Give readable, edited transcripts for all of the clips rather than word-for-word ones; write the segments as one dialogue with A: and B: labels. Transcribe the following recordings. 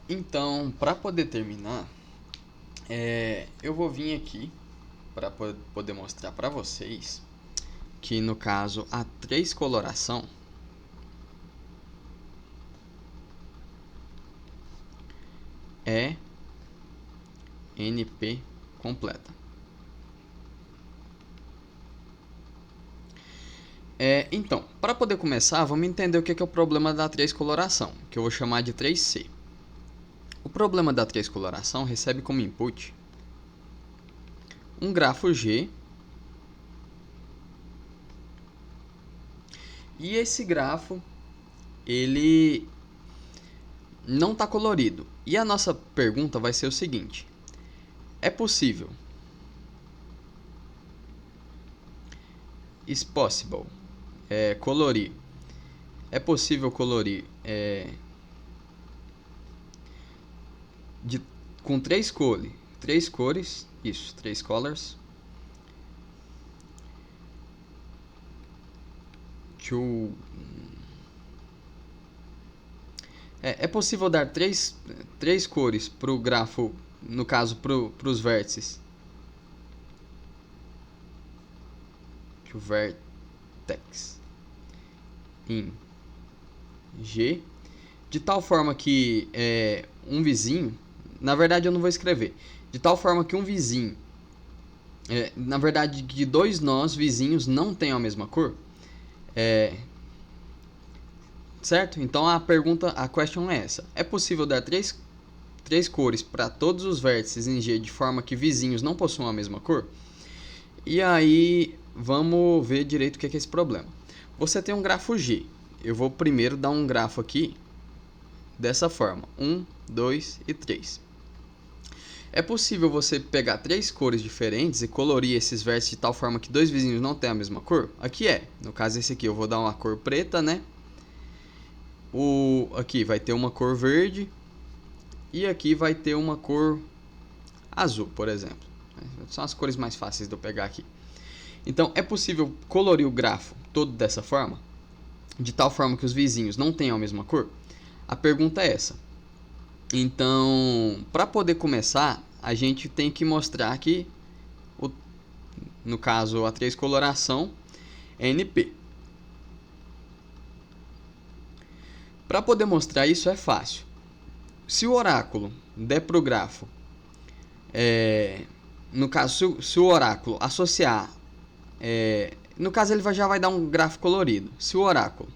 A: Então, para poder terminar, eu vou vir aqui para poder mostrar para vocês que no caso a 3 coloração é NP completa. Então, para poder começar, vamos entender o que é o problema da 3 coloração, que eu vou chamar de 3C. O problema da 3 coloração recebe como input um grafo G, e esse grafo ele não está colorido. E a nossa pergunta vai ser o seguinte: é possível? Is possible? Colorir. É possível colorir com três cores, isso, 3 colors. É possível dar três cores para o grafo, no caso para os vértices. To vertex em G, de tal forma que um vizinho, na verdade eu não vou escrever, de tal forma que um vizinho, na verdade que dois nós vizinhos não tenham a mesma cor, certo? Então a question é essa: é possível dar três cores para todos os vértices em G de forma que vizinhos não possuam a mesma cor? E aí vamos ver direito o que é esse problema. Você tem um grafo G. Eu vou primeiro dar um grafo aqui dessa forma: 1, 2 e 3. É possível você pegar 3 cores diferentes e colorir esses vértices de tal forma que dois vizinhos não tenham a mesma cor? Aqui no caso esse aqui eu vou dar uma cor preta, né? Aqui vai ter uma cor verde e aqui vai ter uma cor azul, por exemplo. São as cores mais fáceis de eu pegar aqui. Então é possível colorir o grafo todo dessa forma, de tal forma que os vizinhos não tenham a mesma cor? A pergunta é essa. Então, para poder começar, a gente tem que mostrar que, no caso, a 3 coloração é NP. Para poder mostrar isso é fácil. Se o oráculo der para o grafo, no caso, se o oráculo associar, no caso ele já vai dar um gráfico colorido. Se o oráculo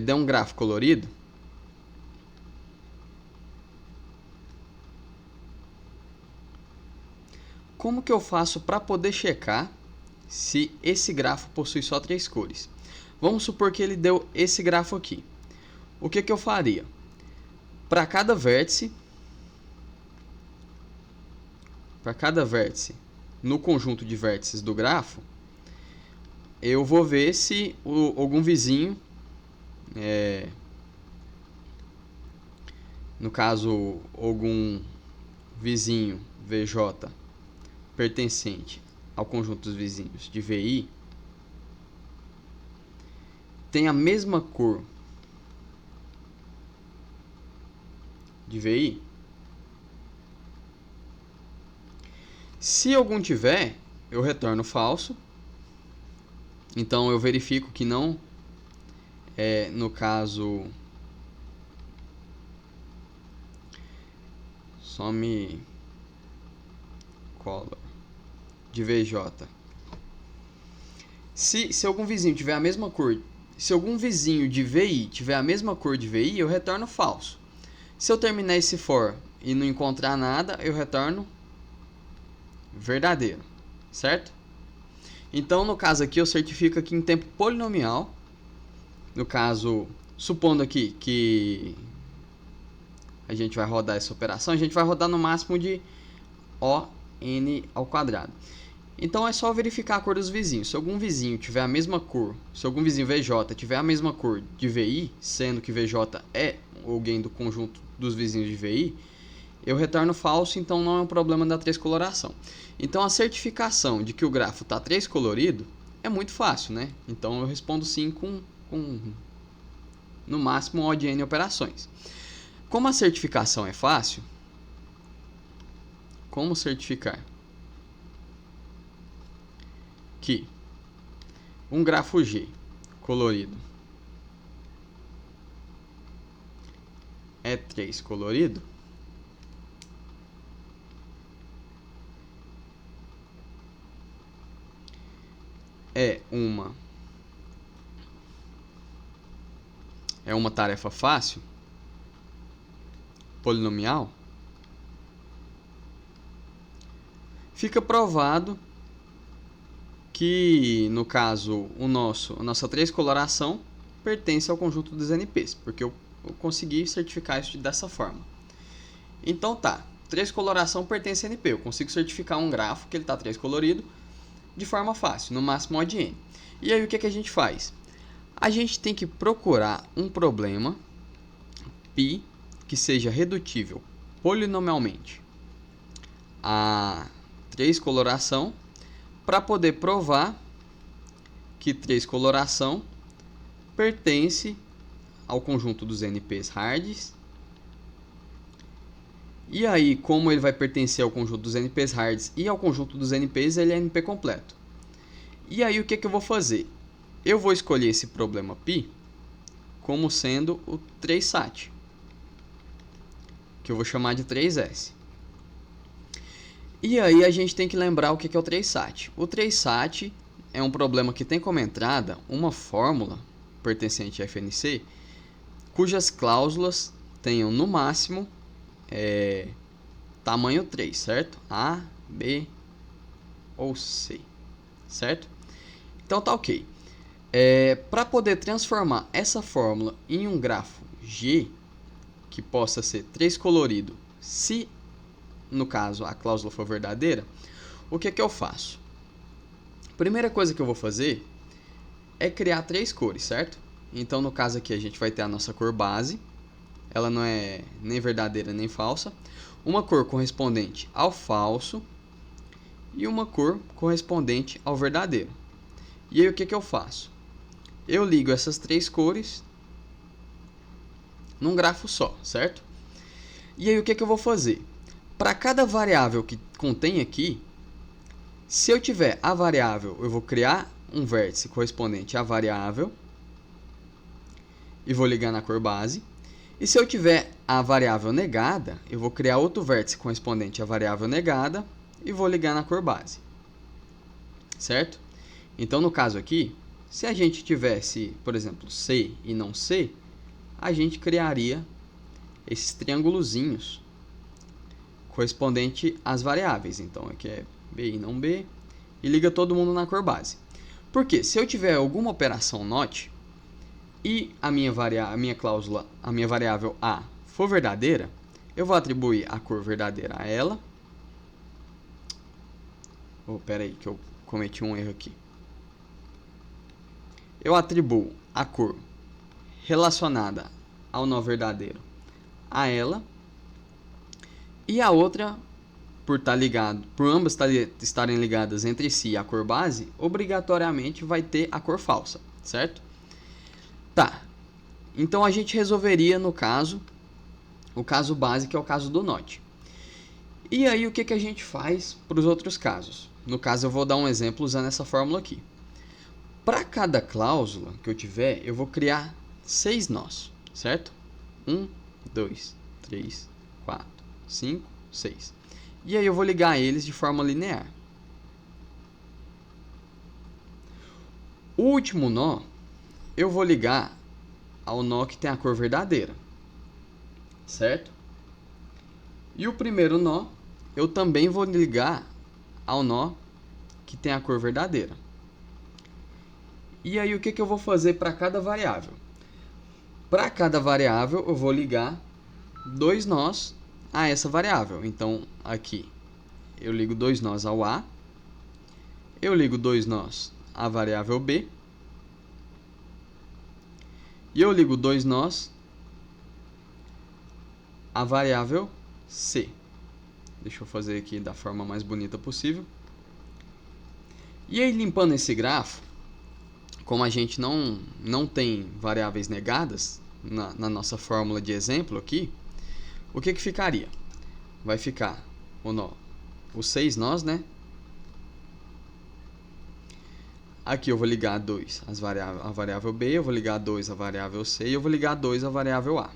A: der um gráfico colorido, como que eu faço para poder checar se esse grafo possui só 3 cores? Vamos supor que ele deu esse grafo aqui. O que eu faria? Para cada vértice no conjunto de vértices do grafo, eu vou ver se algum vizinho, no caso algum vizinho VJ pertencente ao conjunto dos vizinhos de VI, tem a mesma cor de VI. Se algum tiver, eu retorno falso. Então eu verifico que não, no caso, some color de VJ. Se algum vizinho tiver a mesma cor, se algum vizinho de VI tiver a mesma cor de VI, eu retorno falso. Se eu terminar esse for e não encontrar nada, eu retorno verdadeiro, certo? Então, no caso aqui, eu certifico aqui em tempo polinomial. No caso, supondo aqui que a gente vai rodar essa operação, a gente vai rodar no máximo de ON ao quadrado. Então é só verificar a cor dos vizinhos. Se algum vizinho tiver a mesma cor, se algum vizinho VJ tiver a mesma cor de VI, sendo que VJ é alguém do conjunto dos vizinhos de VI, eu retorno falso, então não é um problema da 3 coloração. Então a certificação de que o grafo está 3 colorido é muito fácil, né? Então eu respondo sim com no máximo O de N operações. Como a certificação é fácil, como certificar que um grafo G colorido é 3 colorido? É uma tarefa fácil, polinomial. Fica provado que, no caso, a nossa 3 coloração pertence ao conjunto dos NPs, porque eu consegui certificar isso dessa forma. Então tá, 3 coloração pertence a NP, eu consigo certificar um grafo que ele está 3 colorido de forma fácil, no máximo O de N. E aí o que a gente faz? A gente tem que procurar um problema π que seja redutível polinomialmente a 3 coloração para poder provar que 3 coloração pertence ao conjunto dos NPs hards. E aí, como ele vai pertencer ao conjunto dos NPs hards e ao conjunto dos NPs, ele é NP completo. E aí, o que eu vou fazer? Eu vou escolher esse problema π como sendo o 3sat, que eu vou chamar de 3s. E aí a gente tem que lembrar o que é o 3sat. O 3sat é um problema que tem como entrada uma fórmula pertencente a FNC, cujas cláusulas tenham no máximo tamanho 3, certo? A, B ou C, certo? Então tá ok. Para poder transformar essa fórmula em um grafo G, que possa ser 3 colorido, se no caso a cláusula for verdadeira, o que eu faço? Primeira coisa que eu vou fazer é criar 3 cores, certo? Então no caso aqui a gente vai ter a nossa cor base, ela não é nem verdadeira nem falsa, uma cor correspondente ao falso e uma cor correspondente ao verdadeiro. E aí o que eu faço? Eu ligo essas 3 cores num grafo só, certo? E aí o que eu vou fazer? Para cada variável que contém aqui, se eu tiver a variável, eu vou criar um vértice correspondente à variável e vou ligar na cor base. E se eu tiver a variável negada, eu vou criar outro vértice correspondente à variável negada e vou ligar na cor base. Certo? Então, no caso aqui, se a gente tivesse, por exemplo, C e não C, a gente criaria esses triângulozinhos correspondente às variáveis. Então, aqui é B e não B, e liga todo mundo na cor base. Porque se eu tiver alguma operação NOT e a minha cláusula, a minha variável A for verdadeira, eu vou atribuir a cor verdadeira a ela. Espera aí que eu cometi um erro aqui. Eu atribuo a cor relacionada ao nó verdadeiro a ela. E a outra, por ambas estarem ligadas entre si a cor base, obrigatoriamente vai ter a cor falsa, certo? Tá, então a gente resolveria no caso, o caso base, que é o caso do NOT. E aí o que a gente faz para os outros casos? No caso eu vou dar um exemplo usando essa fórmula aqui. Para cada cláusula que eu tiver, eu vou criar 6 nós, certo? 1, 2, 3, 4, 5, 6. E aí eu vou ligar eles de forma linear. O último nó, eu vou ligar ao nó que tem a cor verdadeira, certo? E o primeiro nó, eu também vou ligar ao nó que tem a cor verdadeira. E aí o que eu vou fazer para cada variável? Para cada variável eu vou ligar 2 nós a essa variável. Então aqui eu ligo 2 nós ao A, eu ligo 2 nós à variável B, e eu ligo 2 nós à variável C. Deixa eu fazer aqui da forma mais bonita possível. E aí, limpando esse grafo, como a gente não tem variáveis negadas, na nossa fórmula de exemplo aqui, o que ficaria? Vai ficar os 6 nós, né? Aqui eu vou ligar 2 a variável B, eu vou ligar 2 a variável C e eu vou ligar 2 a variável A.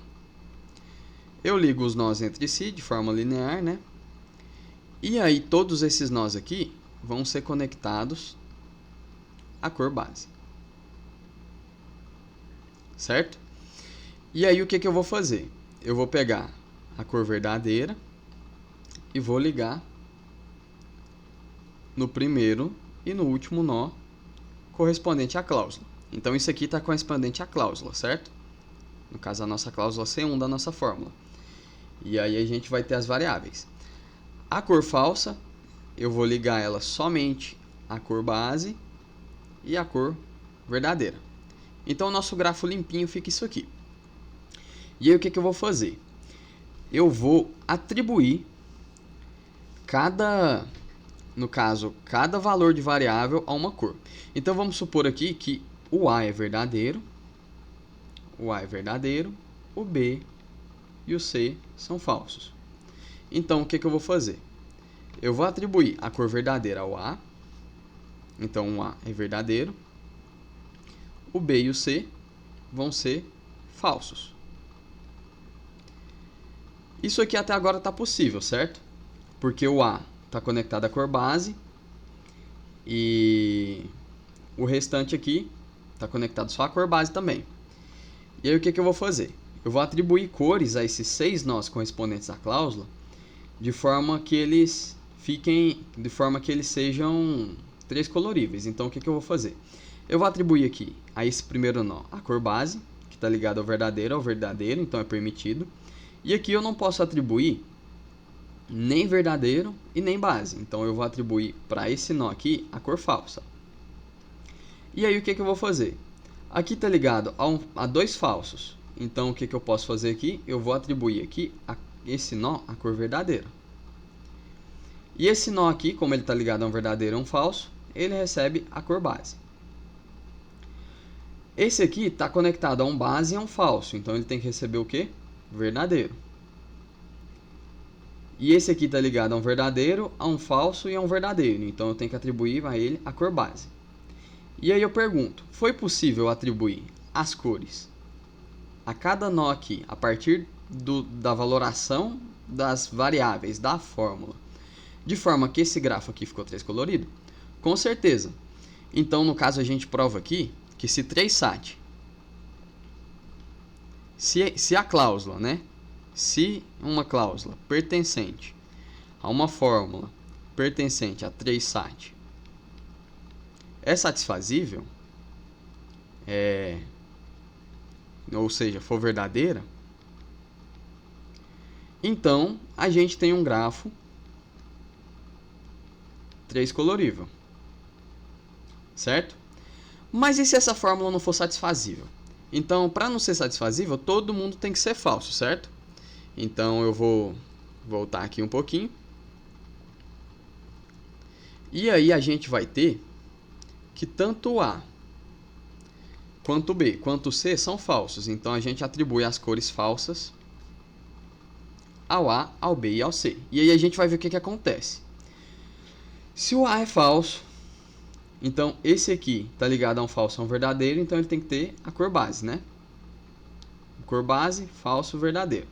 A: Eu ligo os nós entre si de forma linear, né? E aí todos esses nós aqui vão ser conectados à cor base. Certo? E aí o que eu vou fazer? Eu vou pegar a cor verdadeira e vou ligar no primeiro e no último nó correspondente à cláusula. Então isso aqui está correspondente à cláusula, certo? No caso, a nossa cláusula C1 da nossa fórmula. E aí a gente vai ter as variáveis. A cor falsa, eu vou ligar ela somente à cor base e à cor verdadeira. Então o nosso grafo limpinho fica isso aqui. E aí o que eu vou fazer? Eu vou atribuir cada valor de variável a uma cor. Então vamos supor aqui que o A é verdadeiro, o B e o C são falsos. Então o que eu vou fazer? Eu vou atribuir a cor verdadeira ao A, então o A é verdadeiro, o B e o C vão ser falsos. Isso aqui até agora está possível, certo? Porque o A está conectado à cor base e o restante aqui está conectado só à cor base também. E aí o que eu vou fazer? Eu vou atribuir cores a esses 6 nós correspondentes à cláusula de forma que eles sejam 3 coloríveis. Então o que eu vou fazer? Eu vou atribuir aqui a esse primeiro nó a cor base, que está ligado ao verdadeiro, então é permitido. E aqui eu não posso atribuir nem verdadeiro e nem base. Então eu vou atribuir para esse nó aqui a cor falsa. E aí o que eu vou fazer? Aqui está ligado a 2 falsos. Então o que eu posso fazer aqui? Eu vou atribuir aqui a esse nó a cor verdadeira. E esse nó aqui, como ele está ligado a um verdadeiro e um falso, ele recebe a cor base. Esse aqui está conectado a um base e a um falso. Então ele tem que receber o quê? Verdadeiro. E esse aqui está ligado a um verdadeiro, a um falso e a um verdadeiro. Então eu tenho que atribuir a ele a cor base. E aí eu pergunto, foi possível atribuir as cores a cada nó aqui, a partir da valoração das variáveis da fórmula, de forma que esse grafo aqui ficou 3 colorido? Com certeza. Então, no caso, a gente prova aqui que se 3sat, se a cláusula, né? Se uma cláusula pertencente a uma fórmula pertencente a 3sat é satisfazível, ou seja, for verdadeira, então a gente tem um grafo 3 colorível, certo? Mas e se essa fórmula não for satisfazível? Então, para não ser satisfazível, todo mundo tem que ser falso, certo? Então eu vou voltar aqui um pouquinho. E aí a gente vai ter que tanto o A, quanto o B, quanto o C são falsos. Então a gente atribui as cores falsas ao A, ao B e ao C. E aí a gente vai ver o que acontece. Se o A é falso, então esse aqui está ligado a um falso, a um verdadeiro, então ele tem que ter a cor base, né? Cor base, falso, verdadeiro.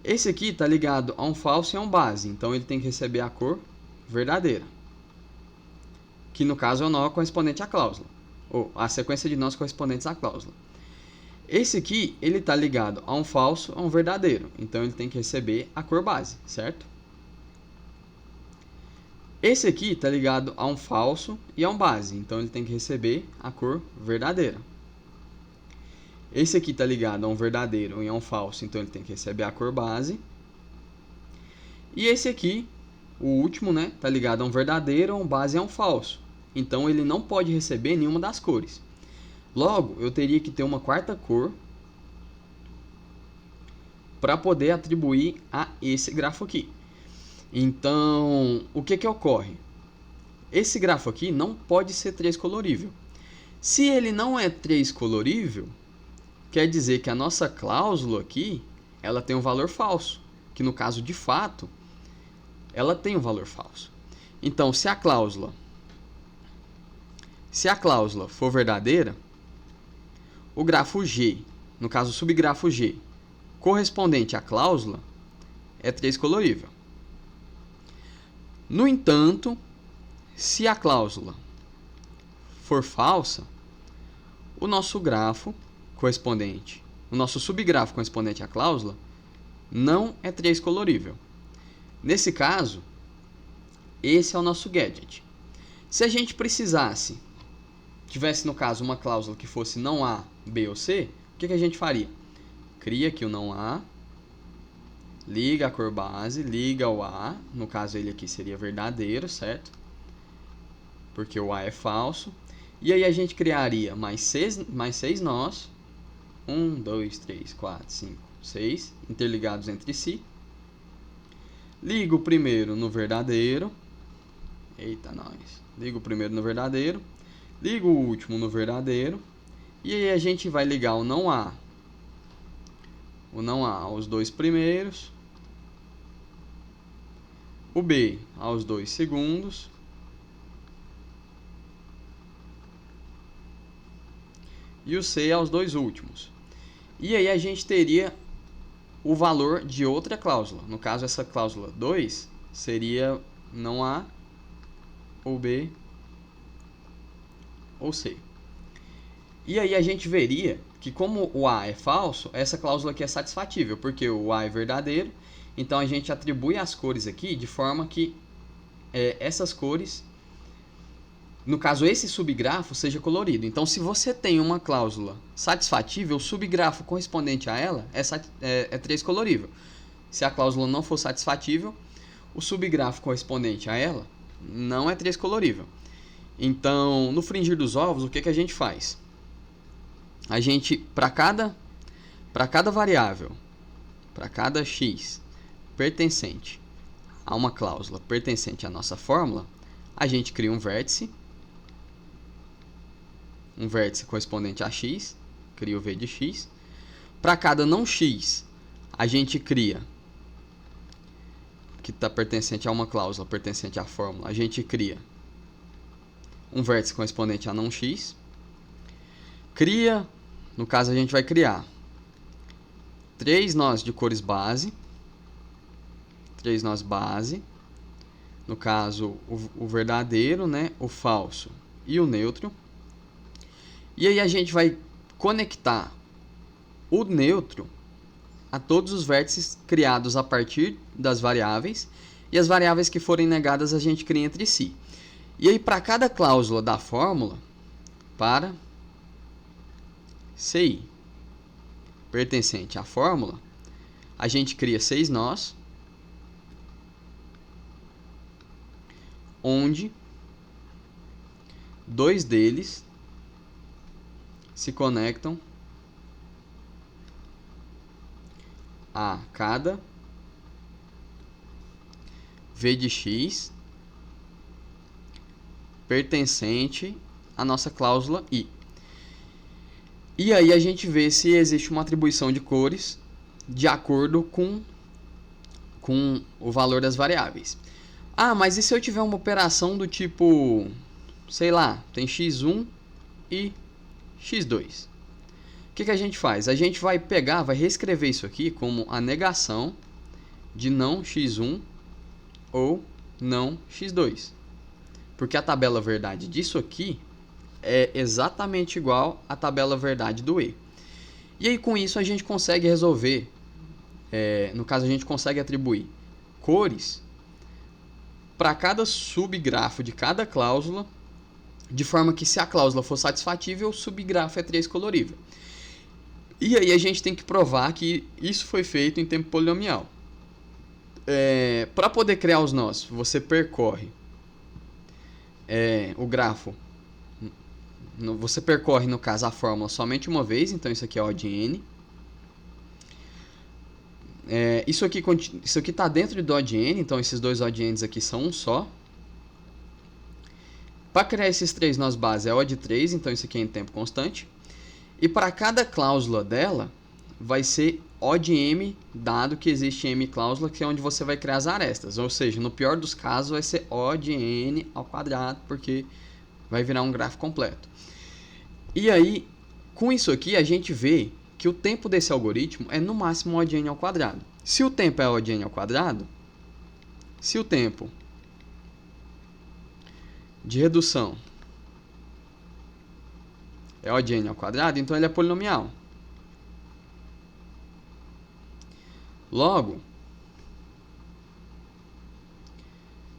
A: Esse aqui está ligado a um falso e a um base, então ele tem que receber a cor verdadeira, que no caso é o nó correspondente à cláusula, ou a sequência de nós correspondentes à cláusula. Esse aqui, ele está ligado a um falso, a um verdadeiro, então ele tem que receber a cor base, certo? Esse aqui está ligado a um falso e a um base, então ele tem que receber a cor verdadeira. Esse aqui está ligado a um verdadeiro e a um falso, então ele tem que receber a cor base. E esse aqui, o último, né, está ligado a um verdadeiro, a um base e a um falso. Então ele não pode receber nenhuma das cores. Logo, eu teria que ter uma quarta cor para poder atribuir a esse grafo aqui. Então, o que ocorre? Esse grafo aqui não pode ser 3 colorível. Se ele não é 3 colorível, quer dizer que a nossa cláusula aqui, ela tem um valor falso, que no caso de fato, ela tem um valor falso. Então, se a cláusula for verdadeira, o grafo G, no caso o subgrafo G, correspondente à cláusula, é 3 colorível. No entanto, se a cláusula for falsa, o nosso subgrafo correspondente à cláusula não é 3 colorível. Nesse caso, esse é o nosso gadget. Se a gente tivesse no caso uma cláusula que fosse não A, B ou C, o que a gente faria? Cria aqui o não A, liga a cor base, liga o A, no caso ele aqui seria verdadeiro, certo? Porque o A é falso. E aí a gente criaria mais 6 nós, 1, 2, 3, 4, 5, 6, interligados entre si. Liga o primeiro no verdadeiro. Eita, nós. Liga o primeiro no verdadeiro. Liga o último no verdadeiro. E aí a gente vai ligar o não A aos 2 primeiros. O B aos 2 segundos. E o C aos 2 últimos. E aí a gente teria o valor de outra cláusula. No caso, essa cláusula 2 seria não A, ou B, ou C. E aí a gente veria que como o A é falso, essa cláusula aqui é satisfatível, porque o A é verdadeiro. Então a gente atribui as cores aqui de forma que essas cores, no caso esse subgrafo, seja colorido. Então se você tem uma cláusula satisfatível, o subgrafo correspondente a ela é 3 colorível. Se a cláusula não for satisfatível, o subgrafo correspondente a ela não é 3 colorível. Então, no fringir dos ovos, o que a gente faz? A gente, para cada variável, para cada x pertencente a uma cláusula pertencente à nossa fórmula, a gente cria um vértice correspondente a x, cria o v de x. Para cada não x, a gente cria, que está pertencente a uma cláusula pertencente à fórmula, a gente cria um vértice correspondente a não x. No caso a gente vai criar 3 nós de cores base, 3 nós base, no caso o verdadeiro, né, o falso e o neutro. E aí a gente vai conectar o neutro a todos os vértices criados a partir das variáveis, e as variáveis que forem negadas a gente cria entre si. E aí para cada cláusula da fórmula, para CI pertencente à fórmula, a gente cria 6 nós, onde 2 deles se conectam a cada v de x pertencente à nossa cláusula I. E aí a gente vê se existe uma atribuição de cores de acordo com o valor das variáveis. Ah, mas e se eu tiver uma operação do tipo, sei lá, tem x1 e x2? O que a gente faz? A gente vai reescrever isso aqui como a negação de não x1 ou não x2. Porque a tabela verdade disso aqui é exatamente igual à tabela verdade do E. E aí com isso a gente consegue resolver, no caso a gente consegue atribuir cores para cada subgrafo de cada cláusula, de forma que se a cláusula for satisfatível, o subgrafo é 3 colorível. E aí a gente tem que provar que isso foi feito em tempo polinomial. Para poder criar os nós, você percorre o grafo. Você percorre, no caso, a fórmula somente uma vez, então isso aqui é O de N. Isso aqui está dentro do O de N, então esses dois O de N aqui são um só. Para criar esses 3 nós base é O de 3, então isso aqui é em tempo constante. E para cada cláusula dela, vai ser O de M, dado que existe M cláusula, que é onde você vai criar as arestas. Ou seja, no pior dos casos, vai ser O de N ao quadrado, porque vai virar um gráfico completo. E aí, com isso aqui, a gente vê que o tempo desse algoritmo é no máximo O de N ao quadrado. Se o tempo é O de N ao quadrado, se o tempo de redução é O de N ao quadrado, então ele é polinomial. Logo,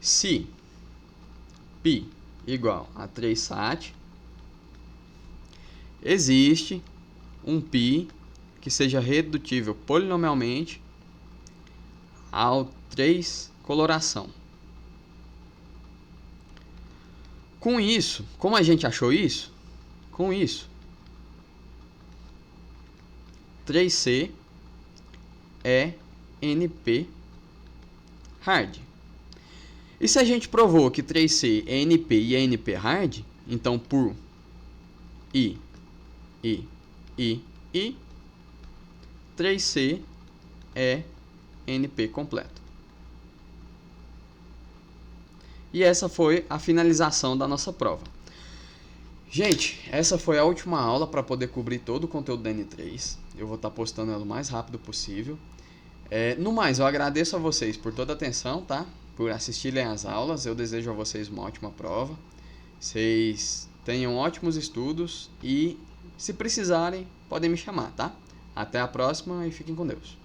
A: se π igual a 3 sat, existe um π que seja redutível polinomialmente ao 3 coloração. Com isso, como a gente achou isso? Com isso, 3C é NP hard. E se a gente provou que 3C é NP e é NP hard, então por I, 3C é NP completo. E essa foi a finalização da nossa prova. Gente, essa foi a última aula para poder cobrir todo o conteúdo da N3. Eu vou estar postando ela o mais rápido possível. No mais, eu agradeço a vocês por toda a atenção, tá? Por assistirem às aulas. Eu desejo a vocês uma ótima prova. Vocês tenham ótimos estudos e, se precisarem, podem me chamar, tá? Até a próxima e fiquem com Deus.